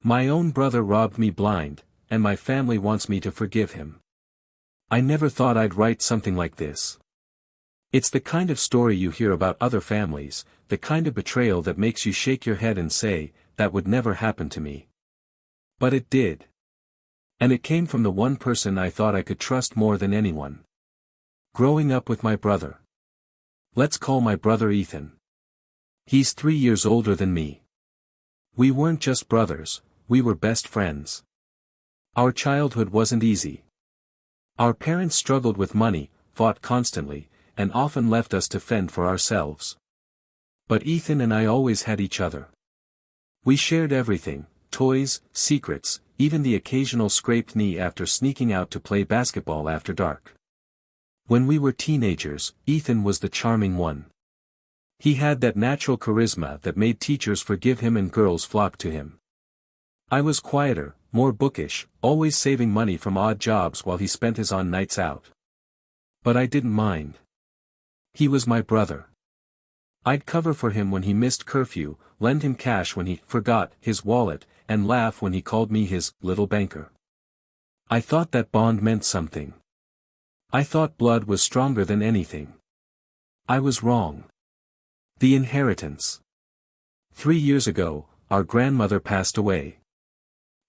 My own brother robbed me blind, and my family wants me to forgive him. I never thought I'd write something like this. It's the kind of story you hear about other families, the kind of betrayal that makes you shake your head and say, that would never happen to me. But it did. And it came from the one person I thought I could trust more than anyone. Growing up with my brother. Let's call my brother Ethan. He's 3 years older than me. We weren't just brothers, we were best friends. Our childhood wasn't easy. Our parents struggled with money, fought constantly, and often left us to fend for ourselves. But Ethan and I always had each other. We shared everything, toys, secrets, even the occasional scraped knee after sneaking out to play basketball after dark. When we were teenagers, Ethan was the charming one. He had that natural charisma that made teachers forgive him and girls flock to him. I was quieter, more bookish, always saving money from odd jobs while he spent his on nights out. But I didn't mind. He was my brother. I'd cover for him when he missed curfew, lend him cash when he forgot his wallet, and laugh when he called me his little banker. I thought that bond meant something. I thought blood was stronger than anything. I was wrong. The inheritance. 3 years ago, our grandmother passed away.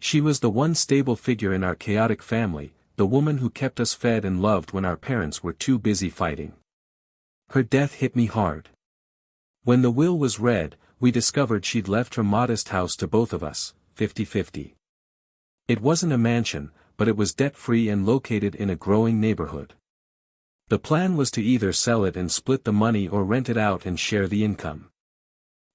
She was the one stable figure in our chaotic family, the woman who kept us fed and loved when our parents were too busy fighting. Her death hit me hard. When the will was read, we discovered she'd left her modest house to both of us, 50-50. It wasn't a mansion, but it was debt-free and located in a growing neighborhood. The plan was to either sell it and split the money or rent it out and share the income.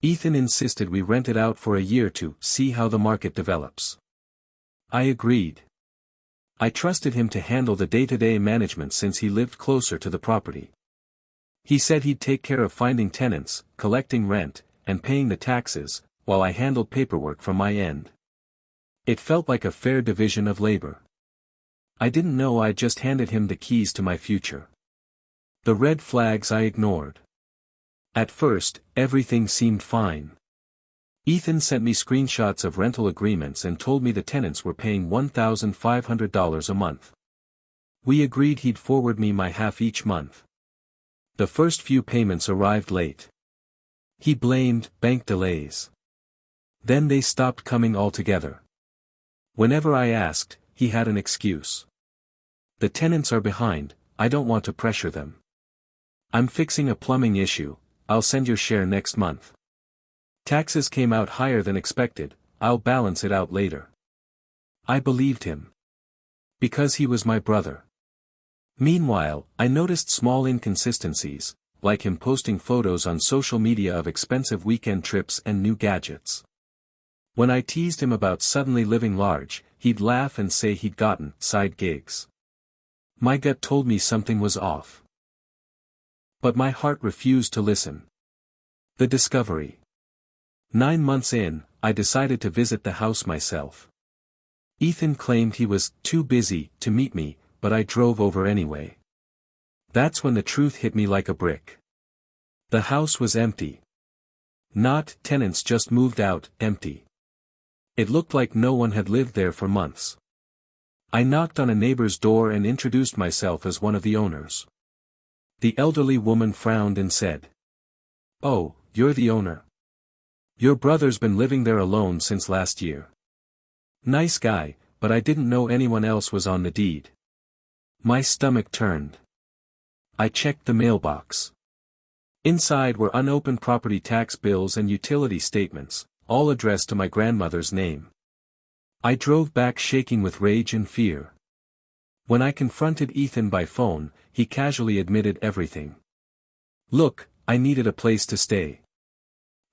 Ethan insisted we rent it out for a year to see how the market develops. I agreed. I trusted him to handle the day-to-day management since he lived closer to the property. He said he'd take care of finding tenants, collecting rent, and paying the taxes, while I handled paperwork from my end. It felt like a fair division of labor. I didn't know I'd just handed him the keys to my future. The red flags I ignored. At first, everything seemed fine. Ethan sent me screenshots of rental agreements and told me the tenants were paying $1,500 a month. We agreed he'd forward me my half each month. The first few payments arrived late. He blamed bank delays. Then they stopped coming altogether. Whenever I asked, he had an excuse. The tenants are behind, I don't want to pressure them. I'm fixing a plumbing issue, I'll send your share next month. Taxes came out higher than expected, I'll balance it out later. I believed him. Because he was my brother. Meanwhile, I noticed small inconsistencies, like him posting photos on social media of expensive weekend trips and new gadgets. When I teased him about suddenly living large, he'd laugh and say he'd gotten side gigs. My gut told me something was off. But my heart refused to listen. The discovery. 9 months in, I decided to visit the house myself. Ethan claimed he was too busy to meet me, but I drove over anyway. That's when the truth hit me like a brick. The house was empty. Not tenants just moved out, empty. It looked like no one had lived there for months. I knocked on a neighbor's door and introduced myself as one of the owners. The elderly woman frowned and said, "Oh, you're the owner. Your brother's been living there alone since last year." Nice guy, but I didn't know anyone else was on the deed. My stomach turned. I checked the mailbox. Inside were unopened property tax bills and utility statements, all addressed to my grandmother's name. I drove back shaking with rage and fear. When I confronted Ethan by phone, he casually admitted everything. "Look, I needed a place to stay.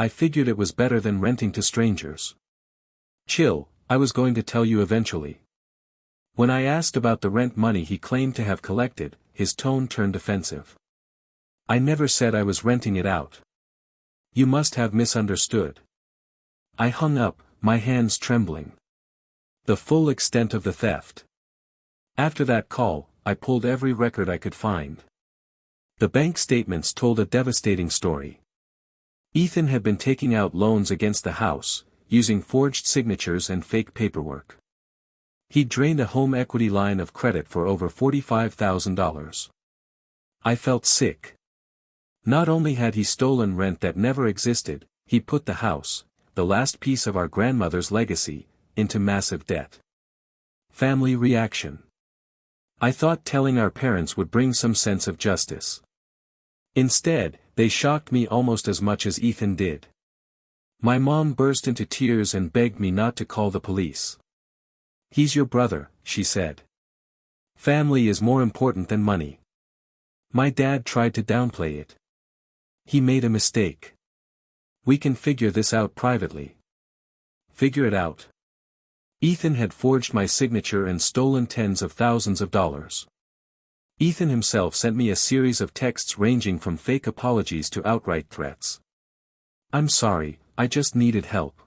I figured it was better than renting to strangers." "Chill, I was going to tell you eventually." When I asked about the rent money he claimed to have collected, his tone turned offensive. "I never said I was renting it out. You must have misunderstood." I hung up, my hands trembling. The full extent of the theft. After that call, I pulled every record I could find. The bank statements told a devastating story. Ethan had been taking out loans against the house, using forged signatures and fake paperwork. He'd drained a home equity line of credit for over $45,000. I felt sick. Not only had he stolen rent that never existed, he put the house, the last piece of our grandmother's legacy, into massive debt. Family reaction. I thought telling our parents would bring some sense of justice. Instead, they shocked me almost as much as Ethan did. My mom burst into tears and begged me not to call the police. "He's your brother," she said. "Family is more important than money." My dad tried to downplay it. "He made a mistake. We can figure this out privately." Figure it out. Ethan had forged my signature and stolen tens of thousands of dollars. Ethan himself sent me a series of texts ranging from fake apologies to outright threats. "I'm sorry, I just needed help.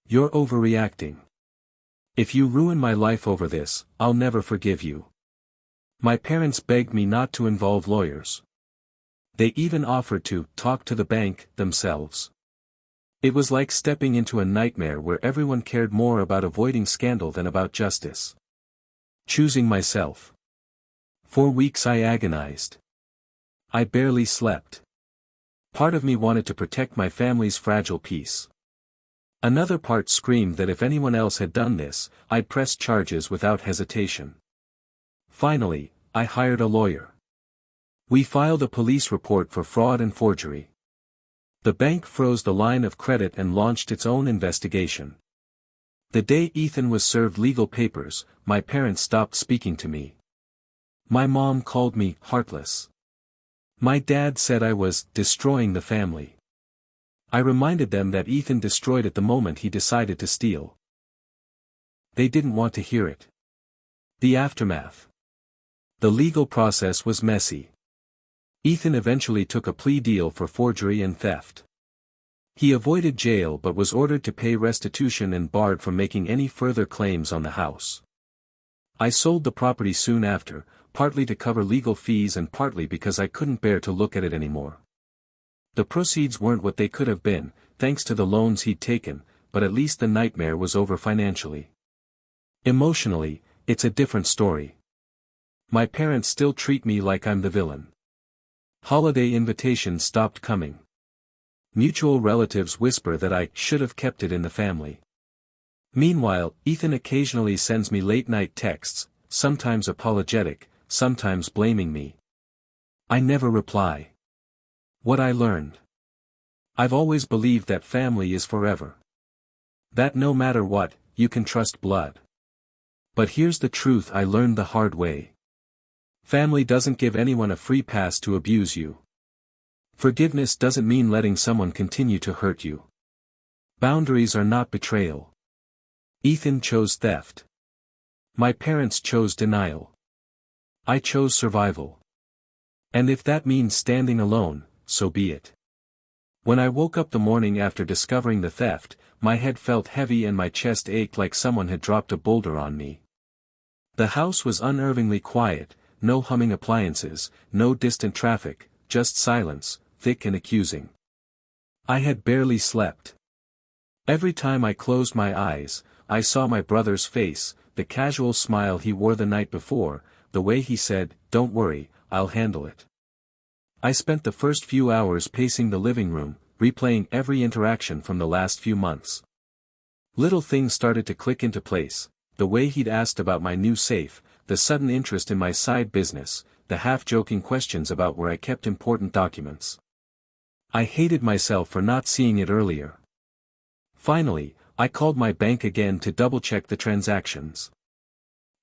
You're overreacting. If you ruin my life over this, I'll never forgive you." My parents begged me not to involve lawyers. They even offered to talk to the bank themselves. It was like stepping into a nightmare where everyone cared more about avoiding scandal than about justice. Choosing myself. For weeks I agonized. I barely slept. Part of me wanted to protect my family's fragile peace. Another part screamed that if anyone else had done this, I'd press charges without hesitation. Finally, I hired a lawyer. We filed a police report for fraud and forgery. The bank froze the line of credit and launched its own investigation. The day Ethan was served legal papers, my parents stopped speaking to me. My mom called me heartless. My dad said I was destroying the family. I reminded them that Ethan destroyed it the moment he decided to steal. They didn't want to hear it. The aftermath. The legal process was messy. Ethan eventually took a plea deal for forgery and theft. He avoided jail but was ordered to pay restitution and barred from making any further claims on the house. I sold the property soon after, partly to cover legal fees and partly because I couldn't bear to look at it anymore. The proceeds weren't what they could have been, thanks to the loans he'd taken, but at least the nightmare was over financially. Emotionally, it's a different story. My parents still treat me like I'm the villain. Holiday invitations stopped coming. Mutual relatives whisper that I should have kept it in the family. Meanwhile, Ethan occasionally sends me late-night texts, sometimes apologetic, sometimes blaming me. I never reply. What I learned. I've always believed that family is forever. That no matter what, you can trust blood. But here's the truth I learned the hard way. Family doesn't give anyone a free pass to abuse you. Forgiveness doesn't mean letting someone continue to hurt you. Boundaries are not betrayal. Ethan chose theft. My parents chose denial. I chose survival. And if that means standing alone, so be it. When I woke up the morning after discovering the theft, my head felt heavy and my chest ached like someone had dropped a boulder on me. The house was unnervingly quiet. No humming appliances, no distant traffic, just silence, thick and accusing. I had barely slept. Every time I closed my eyes, I saw my brother's face, the casual smile he wore the night before, the way he said, "Don't worry, I'll handle it." I spent the first few hours pacing the living room, replaying every interaction from the last few months. Little things started to click into place, the way he'd asked about my new safe, the sudden interest in my side business, the half-joking questions about where I kept important documents. I hated myself for not seeing it earlier. Finally, I called my bank again to double-check the transactions.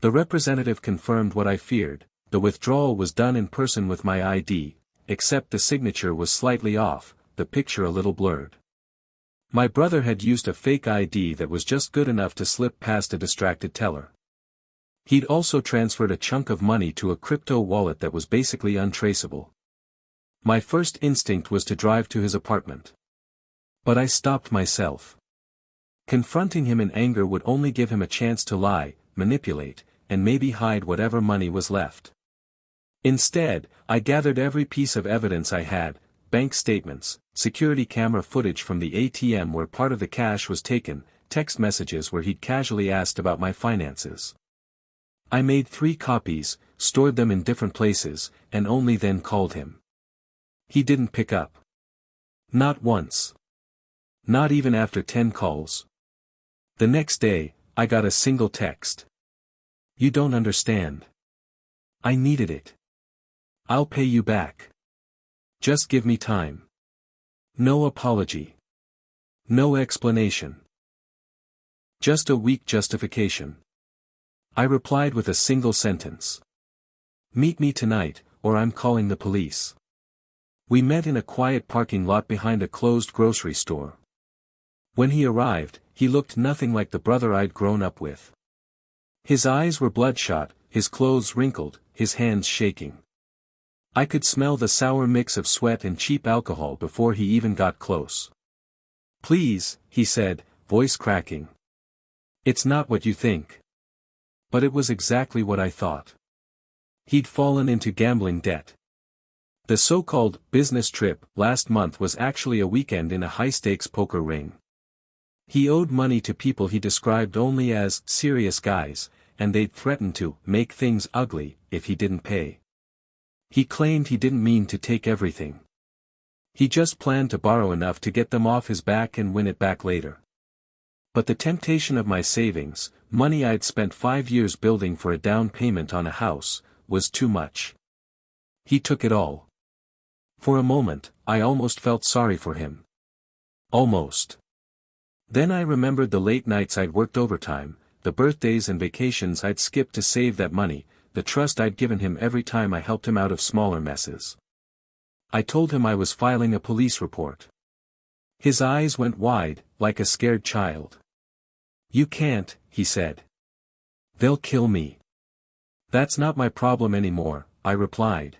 The representative confirmed what I feared, the withdrawal was done in person with my ID, except the signature was slightly off, the picture a little blurred. My brother had used a fake ID that was just good enough to slip past a distracted teller. He'd also transferred a chunk of money to a crypto wallet that was basically untraceable. My first instinct was to drive to his apartment. But I stopped myself. Confronting him in anger would only give him a chance to lie, manipulate, and maybe hide whatever money was left. Instead, I gathered every piece of evidence I had, bank statements, security camera footage from the ATM where part of the cash was taken, text messages where he'd casually asked about my finances. I made 3 copies, stored them in different places, and only then called him. He didn't pick up. Not once. Not even after 10 calls. The next day, I got a single text. "You don't understand. I needed it. I'll pay you back. Just give me time." No apology. No explanation. Just a weak justification. I replied with a single sentence. "Meet me tonight, or I'm calling the police." We met in a quiet parking lot behind a closed grocery store. When he arrived, he looked nothing like the brother I'd grown up with. His eyes were bloodshot, his clothes wrinkled, his hands shaking. I could smell the sour mix of sweat and cheap alcohol before he even got close. "Please," he said, voice cracking. "It's not what you think." But it was exactly what I thought. He'd fallen into gambling debt. The so-called business trip last month was actually a weekend in a high-stakes poker ring. He owed money to people he described only as serious guys, and they'd threatened to make things ugly if he didn't pay. He claimed he didn't mean to take everything. He just planned to borrow enough to get them off his back and win it back later. But the temptation of my savings, money I'd spent 5 years building for a down payment on a house, was too much. He took it all. For a moment, I almost felt sorry for him. Almost. Then I remembered the late nights I'd worked overtime, the birthdays and vacations I'd skipped to save that money, the trust I'd given him every time I helped him out of smaller messes. I told him I was filing a police report. His eyes went wide, like a scared child. "You can't," he said. "They'll kill me." "That's not my problem anymore," I replied.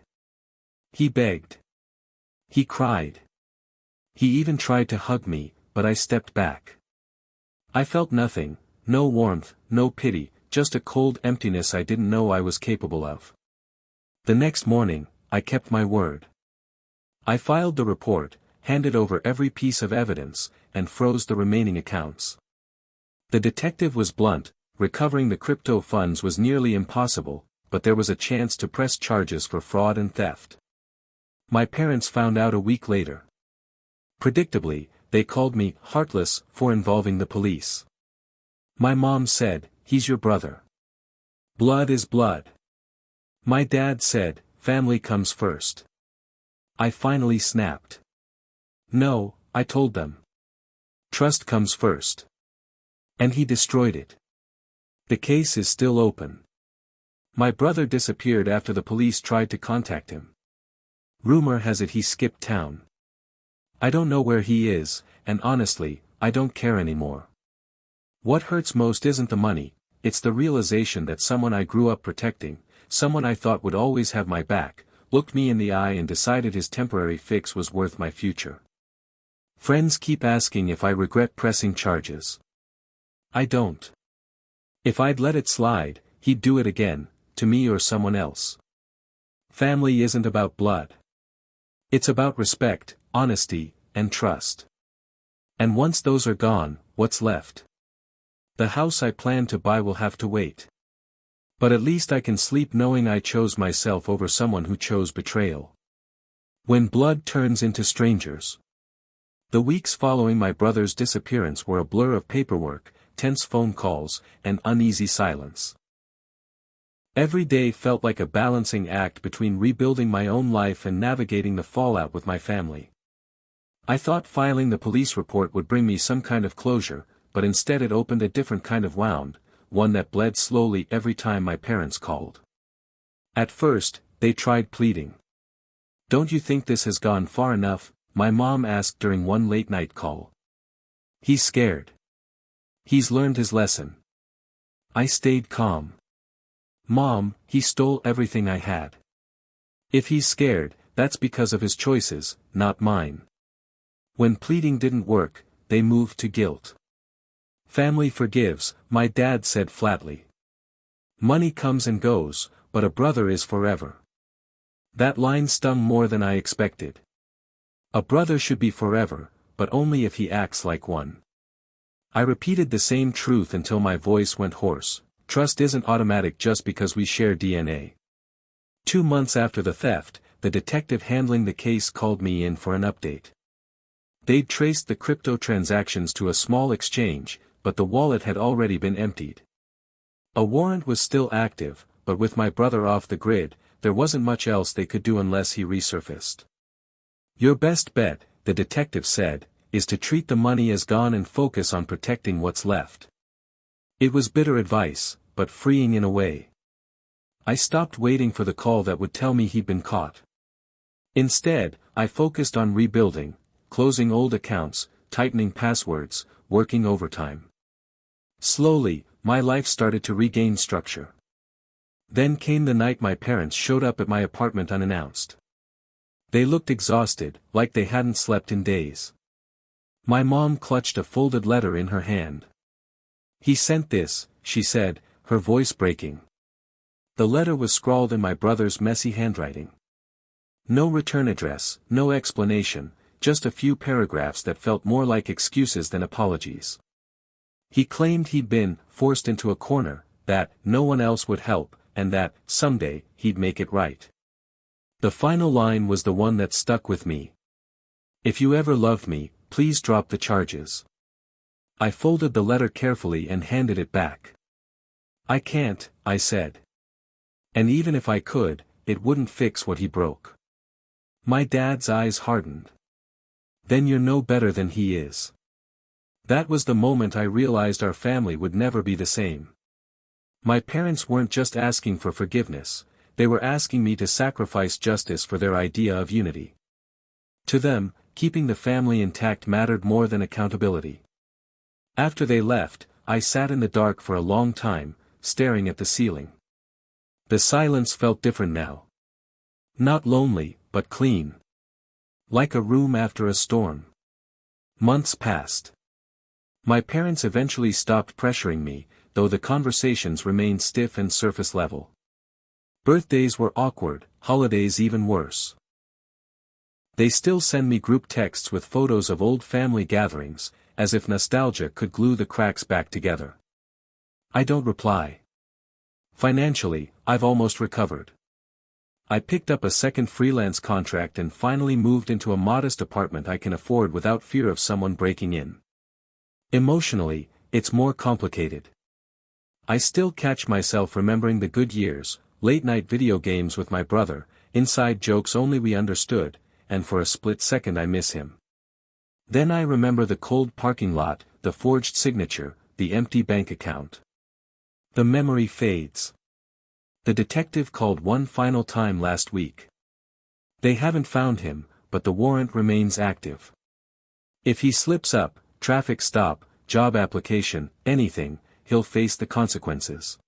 He begged. He cried. He even tried to hug me, but I stepped back. I felt nothing, no warmth, no pity, just a cold emptiness I didn't know I was capable of. The next morning, I kept my word. I filed the report, handed over every piece of evidence, and froze the remaining accounts. The detective was blunt, recovering the crypto funds was nearly impossible, but there was a chance to press charges for fraud and theft. My parents found out a week later. Predictably, they called me heartless for involving the police. My mom said, "He's your brother. Blood is blood." My dad said, "Family comes first." I finally snapped. "No," I told them. "Trust comes first." And he destroyed it. The case is still open. My brother disappeared after the police tried to contact him. Rumor has it he skipped town. I don't know where he is, and honestly, I don't care anymore. What hurts most isn't the money, it's the realization that someone I grew up protecting, someone I thought would always have my back, looked me in the eye and decided his temporary fix was worth my future. Friends keep asking if I regret pressing charges. I don't. If I'd let it slide, he'd do it again, to me or someone else. Family isn't about blood. It's about respect, honesty, and trust. And once those are gone, what's left? The house I plan to buy will have to wait. But at least I can sleep knowing I chose myself over someone who chose betrayal. When blood turns into strangers. The weeks following my brother's disappearance were a blur of paperwork, tense phone calls, and uneasy silence. Every day felt like a balancing act between rebuilding my own life and navigating the fallout with my family. I thought filing the police report would bring me some kind of closure, but instead it opened a different kind of wound, one that bled slowly every time my parents called. At first, they tried pleading. "Don't you think this has gone far enough?" my mom asked during one late-night call. "He's scared. He's learned his lesson." I stayed calm. "Mom, he stole everything I had. If he's scared, that's because of his choices, not mine." When pleading didn't work, they moved to guilt. "Family forgives," my dad said flatly. "Money comes and goes, but a brother is forever." That line stung more than I expected. A brother should be forever, but only if he acts like one. I repeated the same truth until my voice went hoarse. Trust isn't automatic just because we share DNA. 2 months after the theft, the detective handling the case called me in for an update. They'd traced the crypto transactions to a small exchange, but the wallet had already been emptied. A warrant was still active, but with my brother off the grid, there wasn't much else they could do unless he resurfaced. Your best bet, the detective said, is to treat the money as gone and focus on protecting what's left. It was bitter advice, but freeing in a way. I stopped waiting for the call that would tell me he'd been caught. Instead, I focused on rebuilding, closing old accounts, tightening passwords, working overtime. Slowly, my life started to regain structure. Then came the night my parents showed up at my apartment unannounced. They looked exhausted, like they hadn't slept in days. My mom clutched a folded letter in her hand. "He sent this," she said, her voice breaking. The letter was scrawled in my brother's messy handwriting. No return address, no explanation, just a few paragraphs that felt more like excuses than apologies. He claimed he'd been forced into a corner, that no one else would help, and that, someday, he'd make it right. The final line was the one that stuck with me. "If you ever loved me, please drop the charges." I folded the letter carefully and handed it back. "I can't," I said. And even if I could, it wouldn't fix what he broke. My dad's eyes hardened. "Then you're no better than he is." That was the moment I realized our family would never be the same. My parents weren't just asking for forgiveness, they were asking me to sacrifice justice for their idea of unity. To them, keeping the family intact mattered more than accountability. After they left, I sat in the dark for a long time, staring at the ceiling. The silence felt different now. Not lonely, but clean. Like a room after a storm. Months passed. My parents eventually stopped pressuring me, though the conversations remained stiff and surface level. Birthdays were awkward, holidays even worse. They still send me group texts with photos of old family gatherings, as if nostalgia could glue the cracks back together. I don't reply. Financially, I've almost recovered. I picked up a second freelance contract and finally moved into a modest apartment I can afford without fear of someone breaking in. Emotionally, it's more complicated. I still catch myself remembering the good years, late-night video games with my brother, inside jokes only we understood, and for a split second I miss him. Then I remember the cold parking lot, the forged signature, the empty bank account. The memory fades. The detective called one final time last week. They haven't found him, but the warrant remains active. If he slips up, traffic stop, job application, anything, he'll face the consequences.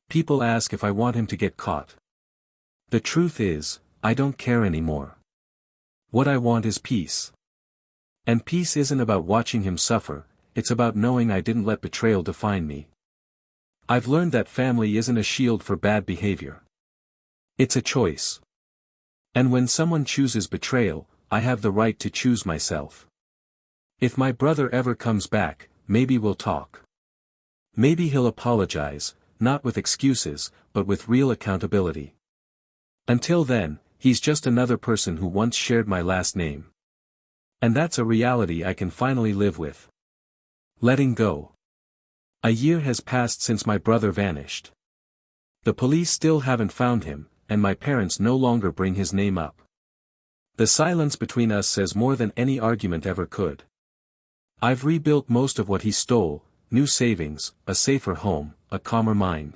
People ask if I want him to get caught. The truth is, I don't care anymore. What I want is peace. And peace isn't about watching him suffer, it's about knowing I didn't let betrayal define me. I've learned that family isn't a shield for bad behavior. It's a choice. And when someone chooses betrayal, I have the right to choose myself. If my brother ever comes back, maybe we'll talk. Maybe he'll apologize, not with excuses, but with real accountability. Until then, he's just another person who once shared my last name. And that's a reality I can finally live with. Letting go. A year has passed since my brother vanished. The police still haven't found him, and my parents no longer bring his name up. The silence between us says more than any argument ever could. I've rebuilt most of what he stole, new savings, a safer home, a calmer mind.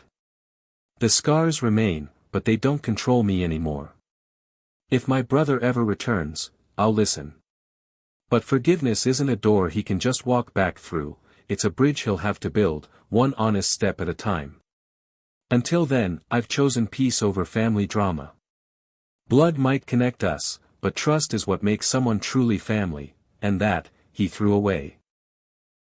The scars remain, but they don't control me anymore. If my brother ever returns, I'll listen. But forgiveness isn't a door he can just walk back through, it's a bridge he'll have to build, one honest step at a time. Until then, I've chosen peace over family drama. Blood might connect us, but trust is what makes someone truly family, and that, he threw away.